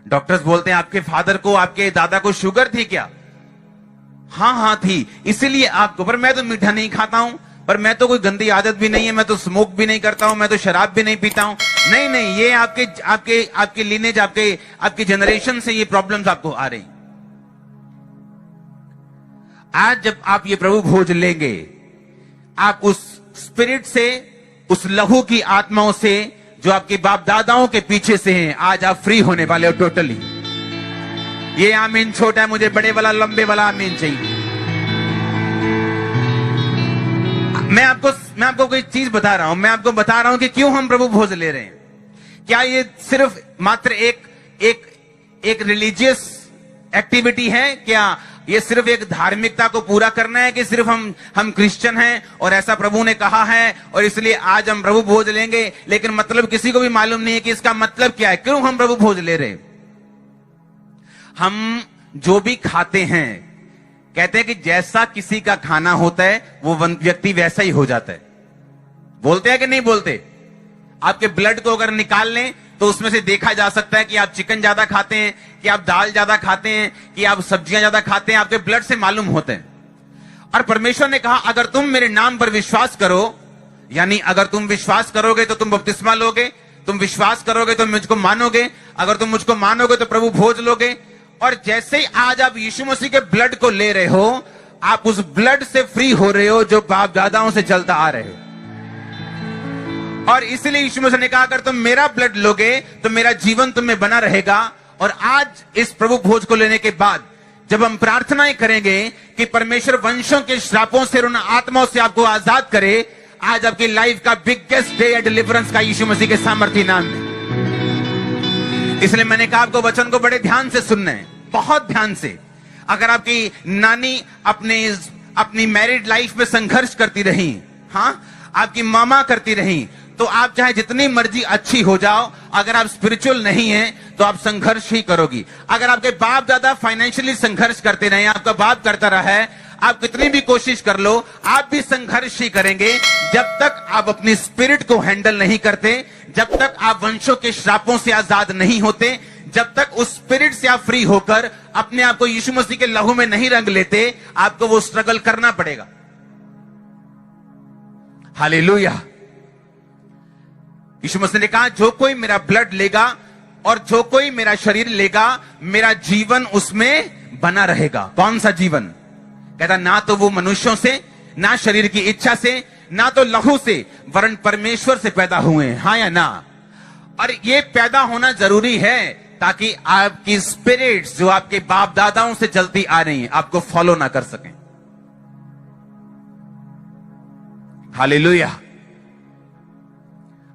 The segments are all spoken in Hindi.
डॉक्टर्स बोलते हैं आपके फादर को, आपके दादा को शुगर थी क्या? हाँ थी, इसीलिए आपको। पर मैं तो मीठा नहीं खाता हूं, पर मैं तो कोई गंदी आदत भी नहीं है, मैं तो स्मोक भी नहीं करता हूं, मैं तो शराब भी नहीं पीता हूं। नहीं, ये आपके लीनेज, आपके जनरेशन से ये प्रॉब्लम्स आपको आ रही। आज जब आप ये प्रभु भोज लेंगे, आप उस स्पिरिट से, उस लहू की आत्माओं से जो आपके बाप दादाओं के पीछे से हैं, आज आप फ्री होने वाले हो टोटली। ये आमीन छोटा है, मुझे बड़े वाला लंबे वाला आमीन चाहिए। मैं आपको कोई चीज बता रहा हूं, मैं आपको बता रहा हूं कि क्यों हम प्रभु भोज ले रहे हैं। क्या ये सिर्फ मात्र एक रिलीजियस एक्टिविटी है? क्या ये सिर्फ एक धार्मिकता को पूरा करना है कि सिर्फ हम क्रिश्चियन हैं और ऐसा प्रभु ने कहा है और इसलिए आज हम प्रभु भोज लेंगे, लेकिन मतलब किसी को भी मालूम नहीं है कि इसका मतलब क्या है, क्यों हम प्रभु भोज ले रहे हैं। हम जो भी खाते हैं, कहते हैं कि जैसा किसी का खाना होता है वो व्यक्ति वैसा ही हो जाता है। बोलते हैं कि नहीं बोलते? आपके ब्लड को अगर निकाल लें तो उसमें से देखा जा सकता है कि आप चिकन ज्यादा खाते हैं, कि आप दाल ज्यादा खाते हैं, कि आप सब्जियां ज्यादा खाते हैं, आपके ब्लड से मालूम होते हैं। और परमेश्वर ने कहा अगर तुम मेरे नाम पर विश्वास करो, यानी अगर तुम विश्वास करोगे तो तुम बपतिस्मा लोगे, तुम विश्वास करोगे तो मुझको मानोगे, अगर तुम मुझको मानोगे तो प्रभु भोज लोगे। और जैसे ही आज आप यीशु मसीह के ब्लड को ले रहे हो, आप उस ब्लड से फ्री हो रहे हो जो बाप दादाओं से चलता आ रहे हो। और इसलिए यीशु मसीह ने कहा अगर तुम मेरा ब्लड लोगे तो मेरा जीवन तुम में बना रहेगा। और आज इस प्रभु भोज को लेने के बाद जब हम प्रार्थनाएं करेंगे कि परमेश्वर वंशों के श्रापों से, उन आत्माओं से आपको आजाद करे, आज आपकी लाइफ का बिगेस्ट डे डिलीवरेंस का यीशु मसीह के सामर्थ्य नाम में। इसलिए मैंने कहा आपको वचन को बड़े ध्यान से सुनना है, बहुत ध्यान से। अगर आपकी नानी अपनी मैरिड लाइफ में संघर्ष करती रही, हाँ, आपकी मामा करती रही, तो आप चाहे जितनी मर्जी अच्छी हो जाओ, अगर आप स्पिरिचुअल नहीं हैं तो आप संघर्ष ही करोगी। अगर आपके बाप दादा फाइनेंशियली संघर्ष करते रहे, आपका बाप करता रहा है, आप कितनी भी कोशिश कर लो, आप भी संघर्ष ही करेंगे जब तक आप अपनी स्पिरिट को हैंडल नहीं करते, जब तक आप वंशों के श्रापों से आजाद नहीं होते, जब तक उस स्पिरिट से आप फ्री होकर अपने आप को यीशु मसीह के लहू में नहीं रंग लेते, आपको वो स्ट्रगल करना पड़ेगा। हालेलुया। यीशु मसीह ने कहा जो कोई मेरा ब्लड लेगा और जो कोई मेरा शरीर लेगा, मेरा जीवन उसमें बना रहेगा। कौन सा जीवन? कहता ना तो वो मनुष्यों से, ना शरीर की इच्छा से, ना तो लहू से, वरन परमेश्वर से पैदा हुए हैं। हाँ या ना? और ये पैदा होना जरूरी है ताकि आपकी स्पिरिट्स जो आपके बाप दादाओं से चलती आ रही हैं, आपको फॉलो ना कर सकें। हालेलुया।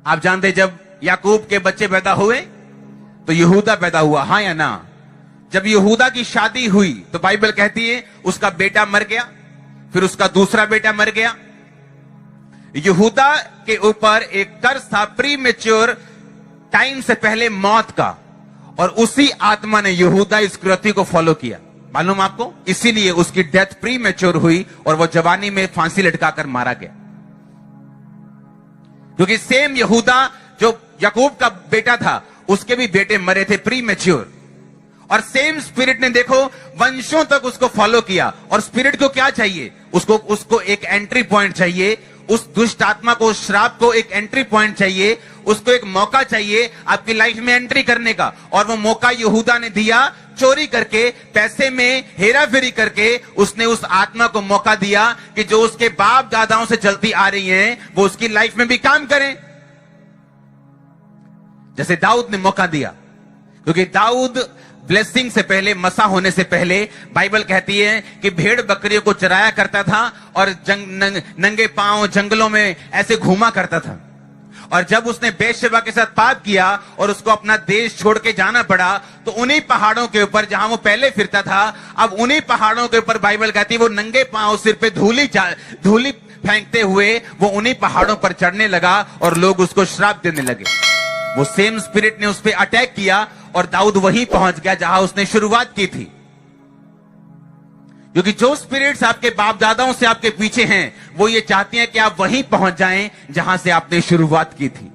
आप जानते जब याकूब के बच्चे पैदा हुए तो यहूदा पैदा हुआ। हाँ या ना? जब यहूदा की शादी हुई तो बाइबल कहती है उसका बेटा मर गया, फिर उसका दूसरा बेटा मर गया। यहूदा के ऊपर एक कर्ज था प्रीमेच्योर टाइम से पहले मौत का, और उसी आत्मा ने यहूदा इस्करियोती को फॉलो किया। मालूम आपको? इसीलिए उसकी डेथ प्रीमेच्योर हुई और वो जवानी में फांसी लटकाकर मारा गया। क्योंकि सेम यहूदा जो याकूब का बेटा था, उसके भी बेटे मरे थे प्रीमेच्योर। और सेम स्पिरिट ने देखो वंशों तक उसको फॉलो किया। और स्पिरिट को क्या चाहिए? उसको एक एंट्री पॉइंट चाहिए, उस दुष्ट आत्मा को, उस श्राप को एक एंट्री पॉइंट चाहिए, उसको एक मौका चाहिए आपकी लाइफ में एंट्री करने का। और वो मौका यहूदा ने दिया, चोरी करके, पैसे में हेरा फेरी करके उसने उस आत्मा को मौका दिया कि जो उसके बाप दादाओं से चलती आ रही हैं वो उसकी लाइफ में भी काम करें। जैसे दाऊद ने मौका दिया, क्योंकि दाऊद ब्लेसिंग से पहले, मसा होने से पहले, बाइबल कहती है कि भेड़ बकरियों को चराया करता था और नंगे पांव जंगलों में ऐसे घूमा करता था। और जब उसने बेशबा के साथ पाप किया और उसको अपना देश छोड़ के जाना पड़ा, तो उन्हीं पहाड़ों के ऊपर जहां वो पहले फिरता था, अब उन्हीं पहाड़ों के ऊपर बाइबल कहती है वो नंगे पांव, सिर पे धूली फेंकते हुए वो उन्हीं पहाड़ों पर चढ़ने लगा और लोग उसको श्राप देने लगे। वो सेम स्पिरिट ने उस पर अटैक किया और दाऊद वहीं पहुंच गया जहां उसने शुरुआत की थी। क्योंकि जो स्पिरिट्स आपके बाप दादाओं से आपके पीछे हैं, वो ये चाहती हैं कि आप वहीं पहुंच जाएं जहां से आपने शुरुआत की थी।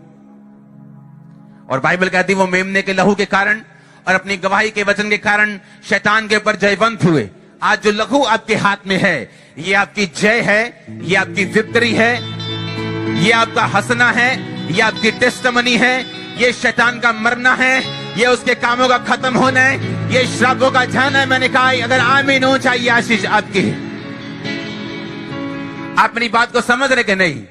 और बाइबल कहती है वो मेमने के लहू के कारण और अपनी गवाही के वचन के कारण शैतान के ऊपर जयवंत हुए। आज जो लहू आपके हाथ में है, ये आपकी जय है, ये आपकी विक्ट्री है, ये आपका हंसना है, ये आपकी टेस्टिमनी है, ये शैतान का मरना है, ये उसके कामों का खत्म होना है, ये श्रापों का जाना है। मैंने कहा अगर आमीन हो चाहिए आशीष आपकी। आप मेरी बात को समझ रहे कि नहीं?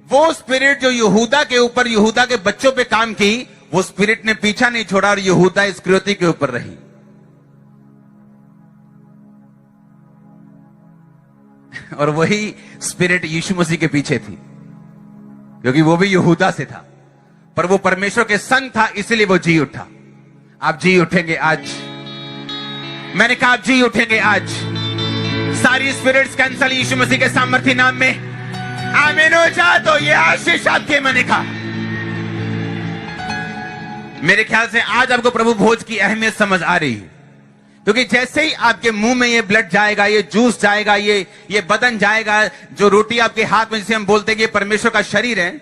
वो स्पिरिट जो यहूदा के ऊपर, यहूदा के बच्चों पे काम की, वो स्पिरिट ने पीछा नहीं छोड़ा और यहूदा इस्करियोती के ऊपर रही। और वही स्पिरिट यीशु मसीह के पीछे थी, क्योंकि वो भी यहूदा से था, पर वो परमेश्वर के संग था, इसलिए वो जी उठा। आप जी उठेंगे आज। मैंने कहा आप जी उठेंगे आज। सारी स्पिरिट्स कैंसल यीशु मसीह के सामर्थ्य नाम में। आमीन हो जा तो ये आशीष आपके। मैंने कहा मेरे ख्याल से आज आपको प्रभु भोज की अहमियत समझ आ रही है, क्योंकि जैसे ही आपके मुंह में ये ब्लड जाएगा, ये जूस जाएगा, ये बदन जाएगा, जो रोटी आपके हाथ में, जिसे हम बोलते हैं कि ये परमेश्वर का शरीर है,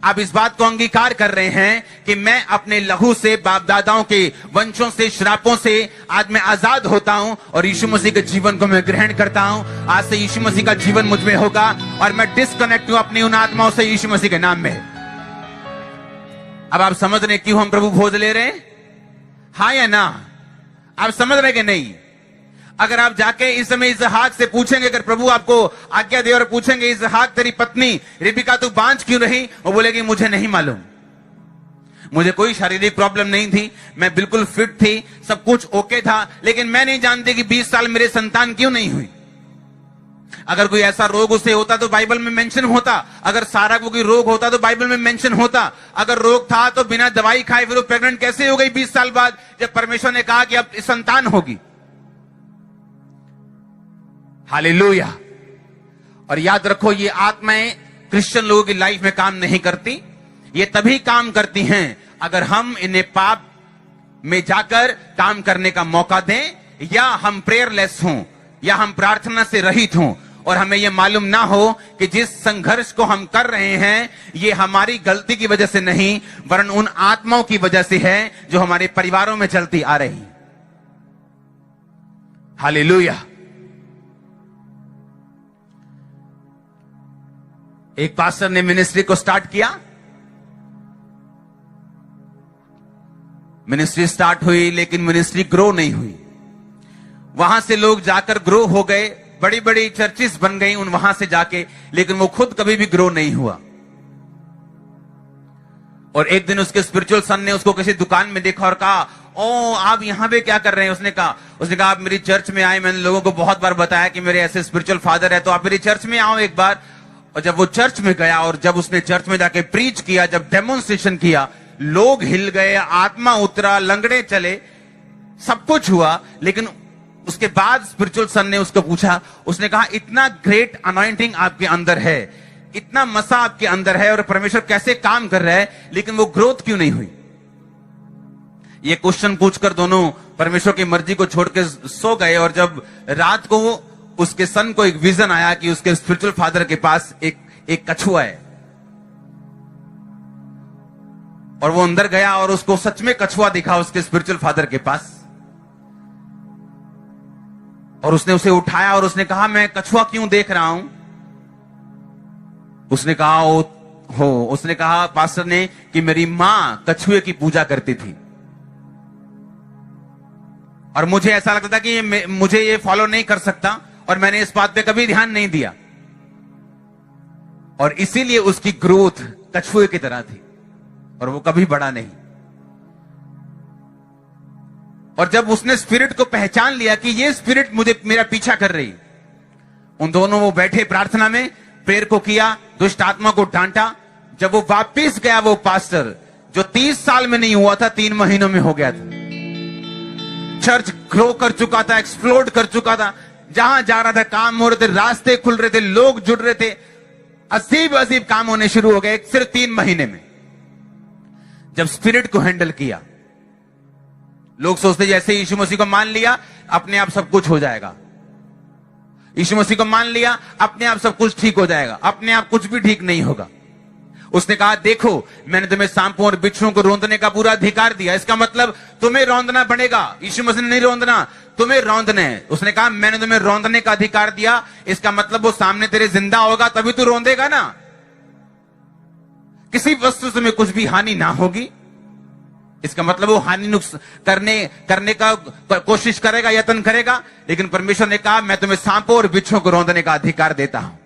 आप इस बात को अंगीकार कर रहे हैं कि मैं अपने लहू से, बाप दादाओं के वंशों से, श्रापों से आज मैं आजाद होता हूं और यीशु मसीह के जीवन को मैं ग्रहण करता हूं। आज से यीशु मसीह का जीवन मुझ में होगा और मैं डिस्कनेक्ट हूं अपनी उन आत्माओं से यीशु मसीह के नाम में। अब आप समझ रहे क्यों हम प्रभु भोज ले रहे हैं? हाँ या ना? आप समझ रहे कि नहीं? अगर आप जाके इस समय इसहाक से पूछेंगे, अगर प्रभु आपको आज्ञा दे और पूछेंगे इसहाक तेरी पत्नी रिबिका तू बांझ क्यों रही, वो बोलेगी मुझे नहीं मालूम, मुझे कोई शारीरिक प्रॉब्लम नहीं थी, मैं बिल्कुल फिट थी, सब कुछ ओके था, लेकिन मैं नहीं जानती कि 20 साल मेरे संतान क्यों नहीं हुई। अगर कोई ऐसा रोग उसे होता तो बाइबल में मेंशन होता, अगर सारा को कोई रोग होता तो बाइबल में मेंशन होता, अगर रोग था तो बिना दवाई खाए फिर वो प्रेग्नेंट कैसे हो गई 20 साल बाद, जब परमेश्वर ने कहा कि अब संतान होगी। हालेलुया। और याद रखो, ये आत्माएं क्रिश्चियन लोगों की लाइफ में काम नहीं करती। ये तभी काम करती हैं अगर हम इन्हें पाप में जाकर काम करने का मौका दें, या हम प्रेयरलेस हों, या हम प्रार्थना से रहित हों और हमें यह मालूम ना हो कि जिस संघर्ष को हम कर रहे हैं ये हमारी गलती की वजह से नहीं, वरन उन आत्माओं की वजह से है जो हमारे परिवारों में चलती आ रही। हालेलुया। एक पास्टर ने मिनिस्ट्री को स्टार्ट किया, मिनिस्ट्री स्टार्ट हुई, लेकिन मिनिस्ट्री ग्रो नहीं हुई। वहां से लोग जाकर ग्रो हो गए, बड़ी बड़ी चर्चेस बन गई उन वहां से जाके, लेकिन वो खुद कभी भी ग्रो नहीं हुआ। और एक दिन उसके स्पिरिचुअल सन ने उसको किसी दुकान में देखा और कहा, ओ आप यहां पे क्या कर रहे हैं? उसने कहा आप मेरी चर्च में आए, मैंने लोगों को बहुत बार बताया कि मेरे ऐसे स्पिरिचुअल फादर है, तो आप मेरी चर्च में आओ एक बार। और जब वो चर्च में गया और जब उसने चर्च में जाके प्रीच किया, जब डेमोन्स्ट्रेशन किया, लोग हिल गए, आत्मा उतरा, लंगड़े चले, सब कुछ हुआ। लेकिन उसके बाद स्पिरिचुअल सन ने उसको पूछा, उसने कहा इतना ग्रेट अनॉइंटिंग आपके अंदर है, इतना मसा आपके अंदर है और परमेश्वर कैसे काम कर रहा है, लेकिन वो ग्रोथ क्यों नहीं हुई? ये क्वेश्चन पूछकर दोनों परमेश्वर की मर्जी को छोड़ के सो गए। और जब रात को उसके सन को एक विजन आया कि उसके स्पिरिचुअल फादर के पास एक कछुआ है, और वो अंदर गया और उसको सच में कछुआ दिखा उसके स्पिरिचुअल फादर के पास। और उसने उसे उठाया और उसने कहा मैं कछुआ क्यों देख रहा हूं? उसने कहा उसने कहा पास्टर ने कि मेरी मां कछुए की पूजा करती थी और मुझे ऐसा लगता था कि मुझे ये फॉलो नहीं कर सकता, और मैंने इस बात पे कभी ध्यान नहीं दिया, और इसीलिए उसकी ग्रोथ कछुए की तरह थी और वो कभी बड़ा नहीं। और जब उसने स्पिरिट को पहचान लिया कि ये स्पिरिट मेरा पीछा कर रही, उन दोनों वो बैठे प्रार्थना में, प्रेयर को किया, दुष्ट आत्मा को डांटा। जब वो वापिस गया, वो पास्टर जो 30 साल में नहीं हुआ था 3 महीनों में हो गया था। चर्च ग्रो कर चुका था, एक्सप्लोड कर चुका था, जहां जा रहा था काम हो रहे थे, रास्ते खुल रहे थे, लोग जुड़ रहे थे, अजीब अजीब काम होने शुरू हो गए सिर्फ 3 महीने में। जब स्पिरिट को हैंडल किया, लोग सोचते जैसे यीशु मसीह को मान लिया अपने आप सब कुछ हो जाएगा, यीशु मसीह को मान लिया अपने आप सब कुछ ठीक हो जाएगा। अपने आप कुछ भी ठीक नहीं होगा। उसने कहा देखो मैंने तुम्हें सांपों और बिच्छुओं को रौंदने का पूरा अधिकार दिया, इसका मतलब तुम्हें रौंदना पड़ेगा। यीशु मसीह ने नहीं रौंदना, तुम्हें रौंदना है। उसने कहा मैंने तुम्हें रौंदने का अधिकार दिया, इसका मतलब वो सामने तेरे जिंदा होगा तभी तू रौंदेगा ना। किसी वस्तु से तुम्हें कुछ भी हानि ना होगी, इसका मतलब वो हानि करने का कोशिश करेगा, यत्न करेगा, लेकिन परमेश्वर ने कहा मैं तुम्हें सांपों और बिच्छुओं को रौंदने का अधिकार देता हूं।